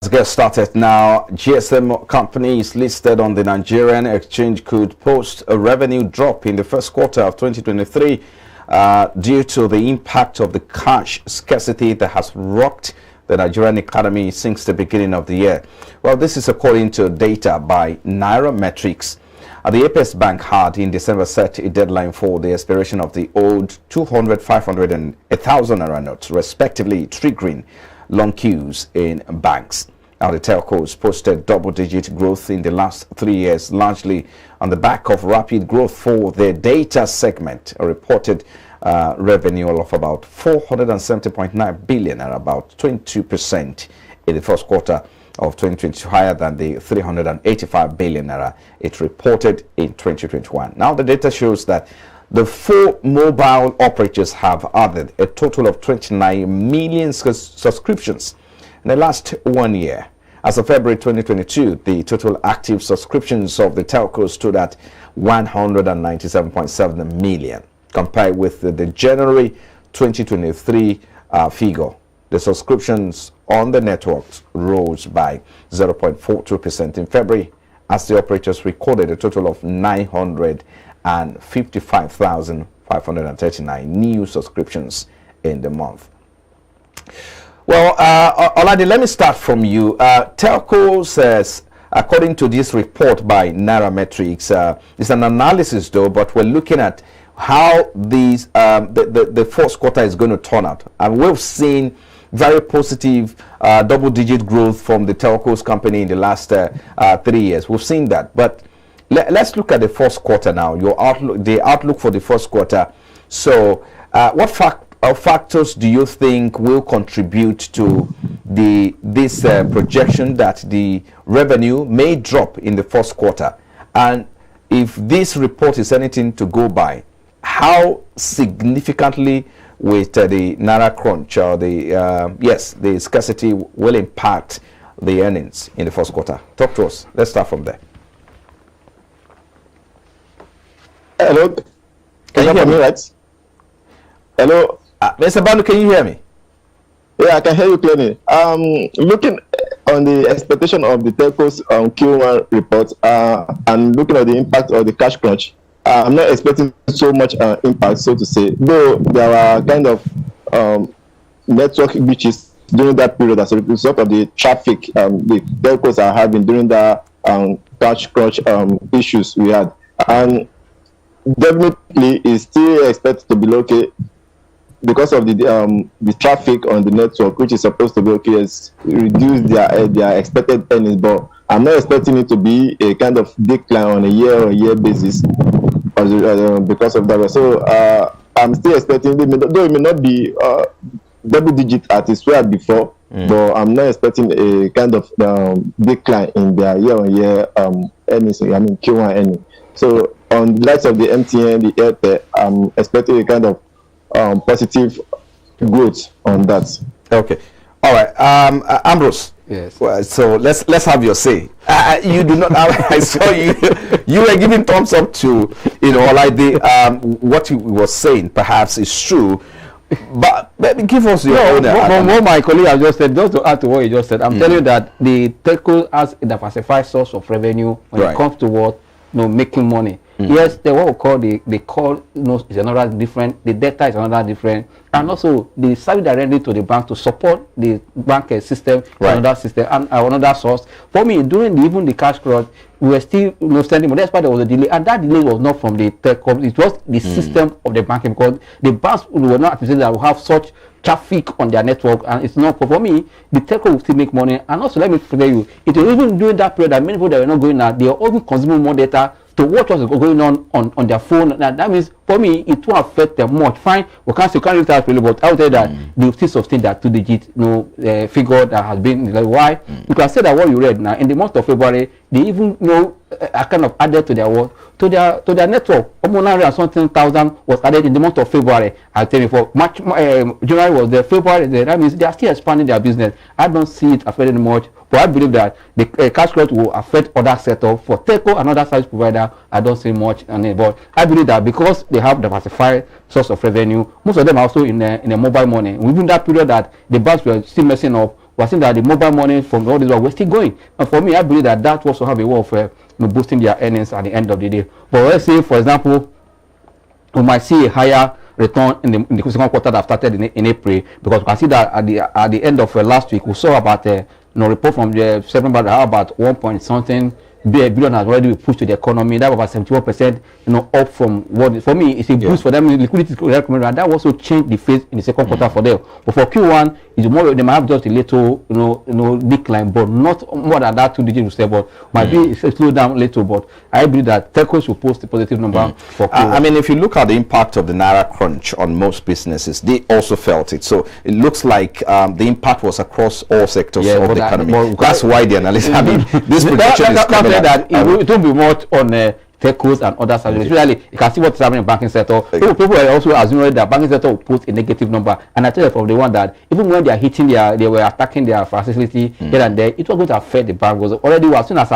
Let's get started now. GSM companies listed on the Nigerian exchange could post a revenue drop in the first quarter of 2023 due to the impact of the cash scarcity that has rocked the Nigerian economy since the beginning of the year. Well, this is according to data by Nairametrics. The Apex Bank had in December set a deadline for the expiration of the old 200, 500 and 1,000 naira notes, respectively, triggering long queues in banks. Now, the Telcos posted double-digit growth in the last 3 years, largely on the back of rapid growth for their data segment, a reported revenue of about 470.9 billion, and about 22% in the first quarter of 2022, higher than the 385 billion naira it reported in 2021. Now, the data shows that the 4 mobile operators have added a total of 29 million subscriptions in the last 1 year. As of February 2022, the total active subscriptions of the telcos stood at 197.7 million, compared with the January 2023 figure. The subscriptions on the networks rose by 0.42% in February, as the operators recorded a total of 955,539 new subscriptions in the month. Well, Olade, let me start from you. Telco says, according to this report by Nairametrics, it's an analysis though, but we're looking at how these the first quarter is going to turn out. And we've seen very positive double-digit growth from the telcos company in the last 3 years. We've seen that. But let's look at the first quarter now, your outlook, the outlook for the first quarter. So what factors do you think will contribute to this projection that the revenue may drop in the first quarter? And if this report is anything to go by, how significantly with the Naira crunch or the scarcity will impact the earnings in the first quarter? Talk to us. Let's start from there. Hello. Can you hear me, right? Hello. Mr. Bandu, can you hear me? Yeah, I can hear you clearly. Looking on the expectation of the telcos Q1 report and looking at the impact of the cash crunch, I'm not expecting so much impact, so to say. Though there are kind of network glitches during that period as a result of the traffic the telcos are having during the cash crunch issues we had. And definitely is still expected to be okay because of the traffic on the network, which is supposed to be okay, has reduced their expected earnings. But I'm not expecting it to be a kind of decline on a year-on-year basis because of that. So I'm still expecting, though it may not be double-digit as it were before, but I'm not expecting a kind of decline in their year-on-year earnings. I mean Q1 earnings. So on the likes of the MTN, the Airtel, I'm expecting a kind of positive growth on that. Okay, all right. Ambrose. Yes. Well, so let's have your say. You do not. I saw you. You were giving thumbs up to like the what you were saying. Perhaps is true, but give us your own. What my colleague has just said, just to add to what he just said, I'm telling you that the telco has a diversified source of revenue when it comes to what making money. Yes, what we call the call is another different, the data is another different, and also the service directly to the bank to support the bank system, another system and another source. For me, during even the cash crunch, we were still sending money. That's why there was a delay, and that delay was not from the telecom, it was the system of the banking, because the banks were not anticipating that will have such traffic on their network, and it's not for me. The telco will still make money, and also let me tell you, it was even during that period that many people that were not going out, they are even consuming more data to watch what's going on their phone. Now, that means for me it won't affect them much. Fine, we can't really tell really, but I would say that they still sustain that 2-digit figure that has been like why. You can say that what you read now in the month of February, they even are kind of added to their to their network. Almost 900,000 was added in the month of February. I tell you, for March, January was the February. That means they are still expanding their business. I don't see it affecting much. But I believe that the cash crunch will affect other setup for telco and other service provider. I don't see much on it, but I believe that because they have diversified source of revenue, most of them are also in a mobile money. Within that period that the banks were still messing up, we're seeing that the mobile money from all these we're still going. And for me, I believe that that also have a way of boosting their earnings at the end of the day. But let's say, for example, we might see a higher return in the second quarter that started in April, because we can see that at the end of last week, we saw about report from the September that about 1 point something billion has already been pushed to the economy. That was about 71%, up from what for me it's a boost for them. Liquidity is recommended, and that also changed the phase in the second quarter for them. But for Q1, it's more they might have just a little decline, but not more than that 2 digits, but might be a slow down a little. But I believe that Telcos will post a positive number for Q1. I mean, if you look at the impact of the Naira crunch on most businesses, they also felt it. So it looks like the impact was across all sectors of the economy. That's why the analysts, I mean, this projection is coming that it won't be much on Telcos and other services. Especially, you can see what's happening in the banking sector. People are also assuming that banking sector will put a negative number. And I tell you from the one that even when they are hitting they were attacking their facility here and there, it was going to affect the bank. Because already, as soon as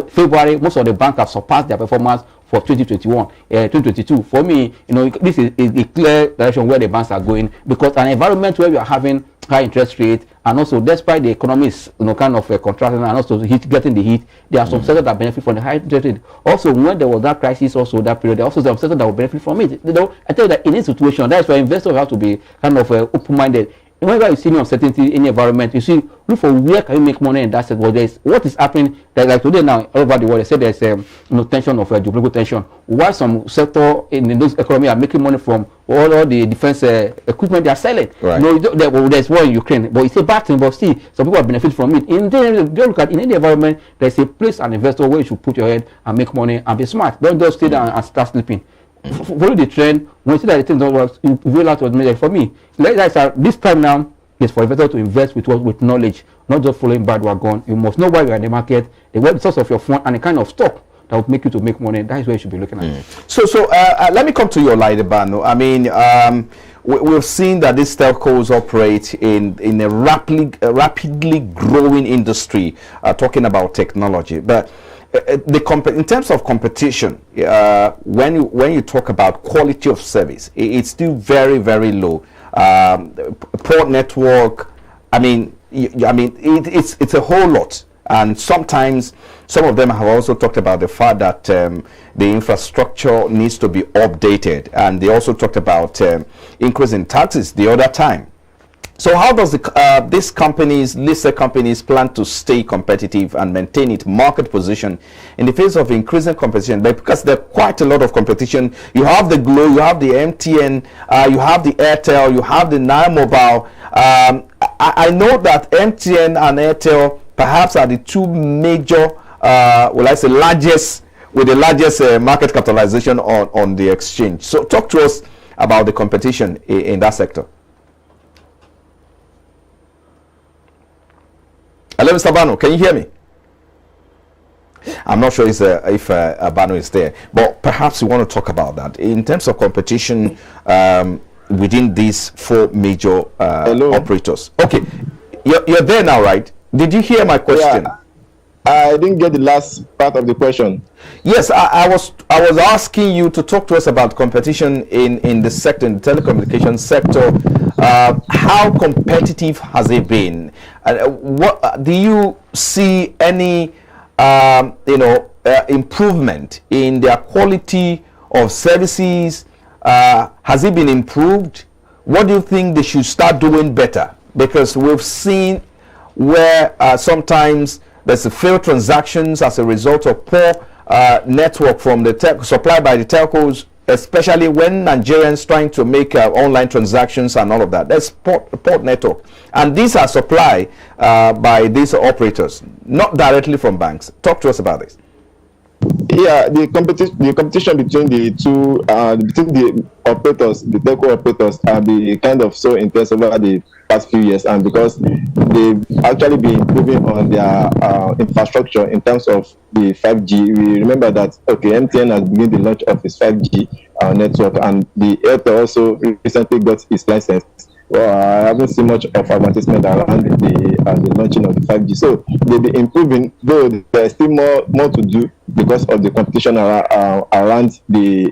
February, most of the banks have surpassed their performance for 2021, 2022. For me, this is a clear direction where the banks are going, because an environment where we are having high interest rate, and also despite the economy is kind of contracting and also getting the heat, there are some sectors that benefit from the high interest rate. Also, when there was that crisis, also that period, there are also some sectors that will benefit from it. I tell you that in this situation, that's why investors have to be kind of open-minded. Whenever you see uncertainty in the environment, you see, look for where can you make money in that sector. Well, there's what is happening. Like today now, all over the world, they say there's tension of geopolitical tension. Why some sector in those economy are making money from all the defense equipment they are selling. Right. There's war in Ukraine, but it's a bad thing. But still, some people are benefiting from it. In any environment, there's a place an investor where you should put your head and make money and be smart. Don't just stay down and start sleeping. Follow the trend. When you see that the thing don't work, you will have to admit it. For me, this time now, it's for investors to invest with knowledge, not just following bandwagon. You must know why you are in the market, the source of your fund, and the kind of stock that will make you to make money. That is where you should be looking at. So let me come to your Laidebano. I mean, we've seen that these telcos operate in a rapidly growing industry, talking about technology, but in terms of competition, when you talk about quality of service, it's still very, very low. Poor network. I mean, it's a whole lot. And sometimes some of them have also talked about the fact that the infrastructure needs to be updated, and they also talked about increase in taxes the other time. So how does these companies, listed companies, plan to stay competitive and maintain its market position in the face of increasing competition? Because there are quite a lot of competition. You have the Glo, you have the MTN, you have the Airtel, you have the Nine Mobile. I know that MTN and Airtel perhaps are the two major, largest market capitalization on the exchange. So talk to us about the competition in that sector. Hello, Mr. Bano, can you hear me? I'm not sure if Bano is there, but perhaps you want to talk about that in terms of competition within these four major operators. Okay, you're there now, right? Did you hear my question? Yeah, I didn't get the last part of the question. Yes, I was asking you to talk to us about competition in the sector, in the telecommunications sector. How competitive has it been? What do you see any improvement in their quality of services? Has it been improved? What do you think they should start doing better? Because we've seen where sometimes there's a failed transactions as a result of poor network from the supplied by the telcos, especially when Nigerians trying to make online transactions and all of that. That's poor network, and these are supplied by these operators, not directly from banks. Talk to us about this. Yeah, the competition between the two, between the operators, the telco operators, have been kind of so intense over the past few years, and because they've actually been improving on their infrastructure in terms of the 5G. We remember that MTN has begun the launch of its 5G network, and the Airtel also recently got its license. Well, I haven't seen much of advertisement around the launching of the 5G. So they'll be improving, though there's still more to do because of the competition around the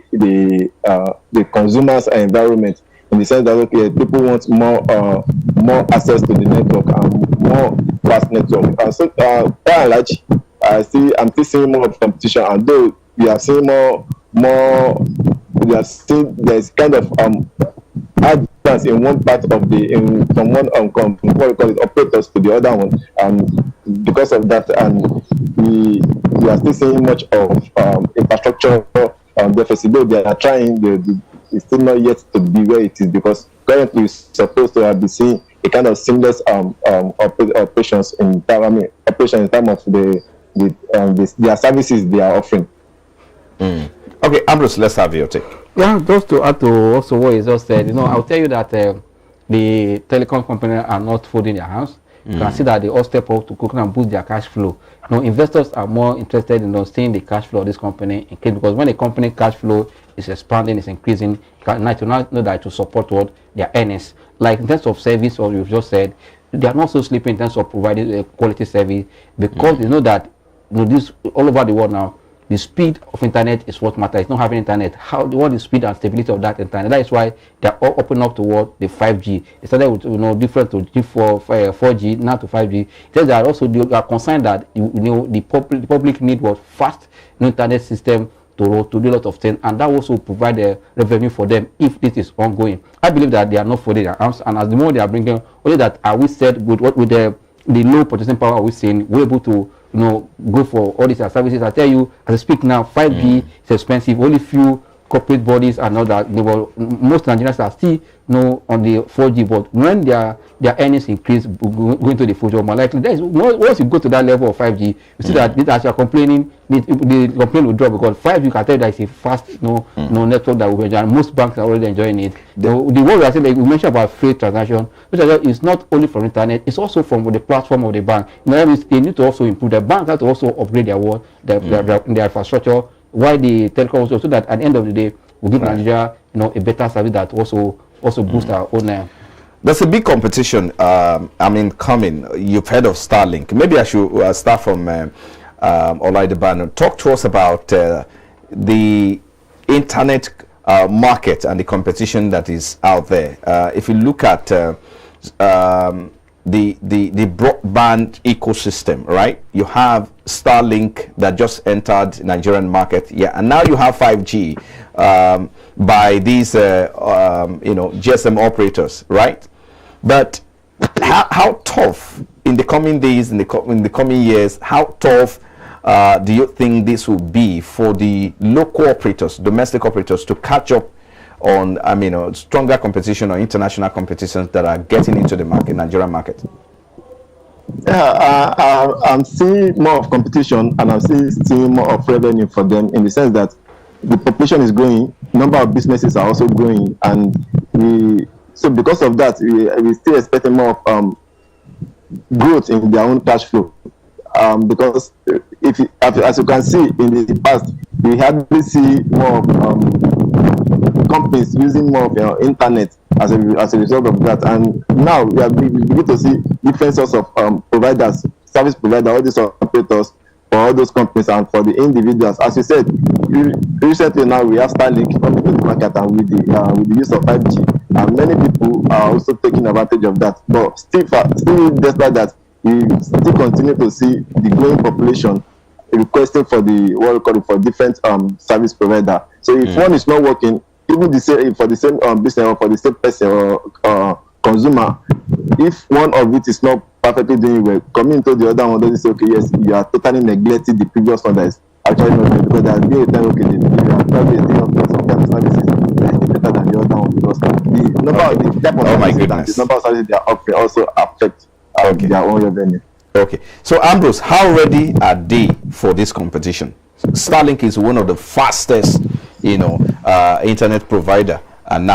consumers' environment. In the sense that people want more access to the network and more vast network. So by and large, I'm still seeing more of competition, and though we are seeing we are seeing there's kind of advance in one part of from one what we call it operators to the other one, and because of that, and we are still seeing much of infrastructure deficit. Though they are trying, it's still not yet to be where it is, because currently we're supposed to have been seeing a kind of seamless operations in terms of their services they are offering. Okay, Ambrose, let's have your take. Yeah, just to add to also what he just said, I'll tell you that the telecom companies are not folding their hands. You can see that they all step up to cook and boost their cash flow. Investors are more interested in seeing the cash flow of this company increase, because when a company cash flow is expanding, is increasing, you can know that to support what their earnings. Like in terms of service, or you've just said, they are not so sleeping in terms of providing a quality service, because they know that this all over the world now, the speed of internet is what matters. It's not having internet. What is speed and stability of that internet? That is why they are all open up toward the 5G. It started with different to G4, 4G, now to 5G. They are also concerned that the public need was fast internet system to do a lot of things, and that also provide a revenue for them if this is ongoing. I believe that they are not folding their arms, and as the more they are bringing, only that are we said with the low purchasing power are we saying, we're able to go for all these services. I tell you, as I speak now, 5G is expensive. Only few corporate bodies are not that. Most Nigerians are still on the 4G, but when their earnings increase going to the future, more likely there is once you go to that level of 5G, you see that as you are complaining, the complaint will drop, because 5G can tell you that it's a fast network that we enjoy, and most banks are already enjoying it. The word we are saying, like we mentioned about free transaction, which is not only from internet, it's also from the platform of the bank. They need to also improve. The bank has to also upgrade their infrastructure, why the telecom also, so that at the end of the day we give Nigeria a better service that also boost our own. There's a big competition coming. You've heard of Starlink. Maybe I should start from Olaidebanu. Talk to us about the internet market and the competition that is out there. If you look at the broadband ecosystem, right? You have Starlink that just entered Nigerian market, and now you have 5G by these GSM operators, right? But how tough in the coming days, in the coming years, how tough do you think this will be for the local operators, domestic operators, to catch up on stronger competition or international competitions that are getting into the market, Nigerian market? Yeah, I'm seeing more of competition, and I'm seeing more of revenue for them, in the sense that the population is growing, number of businesses are also growing, and so because of that, we still expecting more of growth in their own cash flow. Because as you can see in the past, we hardly see more of companies using more of internet as a result of that, and now we begin to see different sorts of providers, service providers, all these operators for all those companies and for the individuals. As you said, recently now we have Starlink coming to the market, and with the use of 5G, and many people are also taking advantage of that. But still despite that, we still continue to see the growing population requesting for for different service provider. So if one is not working, even for the same business or for the same person or consumer, if one of it is not perfectly doing well, coming into the other one doesn't say, okay, yes, you are totally neglecting the previous one that is actually not good, because there has been a time, okay, you are probably some kind of services that is better than the other one, because the number of the type of services and the number of services they are offering also affect their own revenue. Okay, so Ambrose, how ready are they for this competition? Starlink is one of the fastest, internet provider, and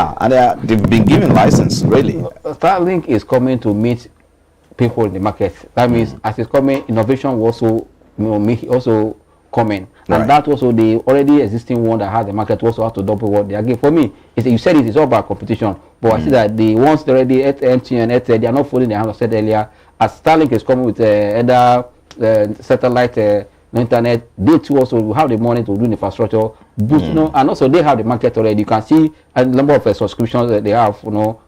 they've been given license. Really, Starlink is coming to meet people in the market. That means as it's coming, innovation will also coming, and that also the already existing one that has the market also have to double what they are giving. For me, you said it's all about competition, but I see that the ones that already at MTN, they are not following the hand. I said earlier, as Starlink is coming with other satellite internet, they too also have the money to do the infrastructure boost, and also they have the market already. You can see a number of subscriptions that they have,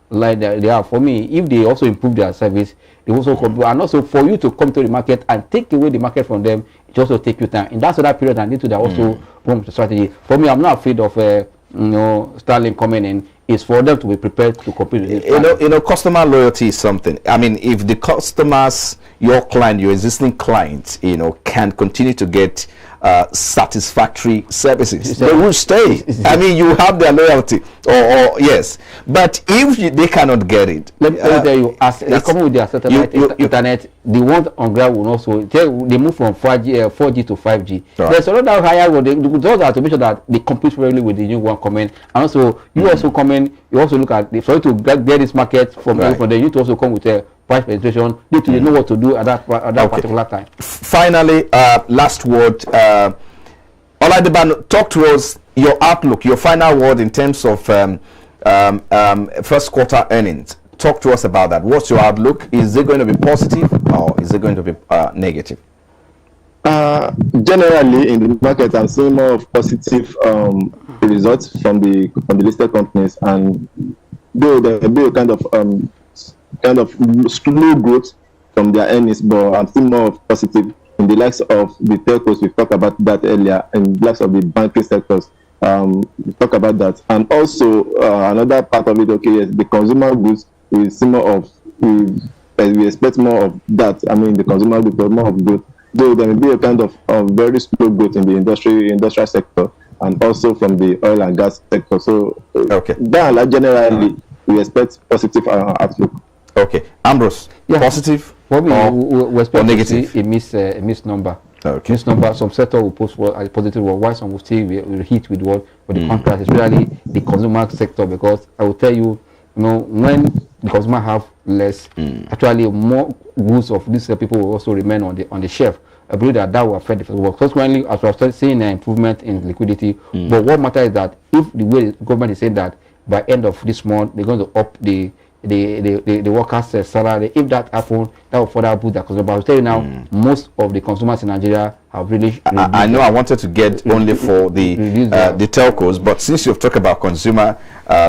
like they are. For me, if they also improve their service, they also come, and also for you to come to the market and take away the market from them, it also take you time. And that's that period, and into that also form the strategy. For me, I'm not afraid of Starlink coming in. It's for them to be prepared to compete with it. You know, customer loyalty is something. I mean, if the customers, your client, your existing clients, you know, can continue to get satisfactory services, they will stay. I mean, you have their loyalty, or yes. But if they cannot get it, let me tell you, as they come with their satellite internet, the ones on ground will also they move from 4G to 5G. Right. There's another higher road. Those are to make sure that they compete really with the new one coming, and also you also come in. You also look at for you to get this market from there. You need to also come with a price penetration. You need to know what to do at that particular time. Finally, last word. Oladiban, talk to us your outlook, your final word in terms of first quarter earnings. Talk to us about that. What's your outlook? Is it going to be positive or is it going to be negative? Generally, in the market, I'm seeing more of positive results from the listed companies, and though there will be a kind of slow growth from their earnings, but I'm seeing more of positive in the likes of the telcos. We talked about that earlier, and the likes of the banking sectors. We talk about that, and also another part of it. Okay, yes, the consumer goods. We see more of we expect more of that. I mean, the consumer goods, but more of growth. Though there may be a kind of very slow growth in the industrial sector, and also from the oil and gas sector. So, generally, we expect positive outlook. Okay, Ambrose, positive for me, we expect negative? A miss number. Okay. Miss number. Some sector will post a positive one, while some will still will hit with what for the contract, especially the consumer sector, because I will tell you, when the consumer have less, actually more goods of these people will also remain on the shelf. I believe that will affect the work. Consequently, as we are seeing an improvement in liquidity, but what matters is that if the way the government is saying that by end of this month they're going to up the workers' salary, if that happens, that will further boost the consumer. But I'll tell you now, most of the consumers in Nigeria have really. I know I wanted to get only for the telcos, but since you've talked about consumer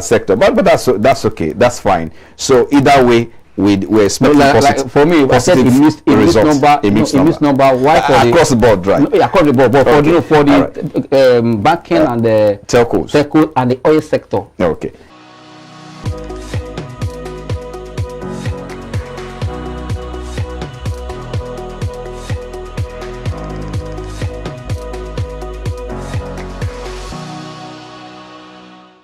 sector, but that's okay, that's fine. So either way, we expect for me, I said a missed number. Why for across the board, right? Across the board, but for the banking and the telcos and the oil sector. Okay.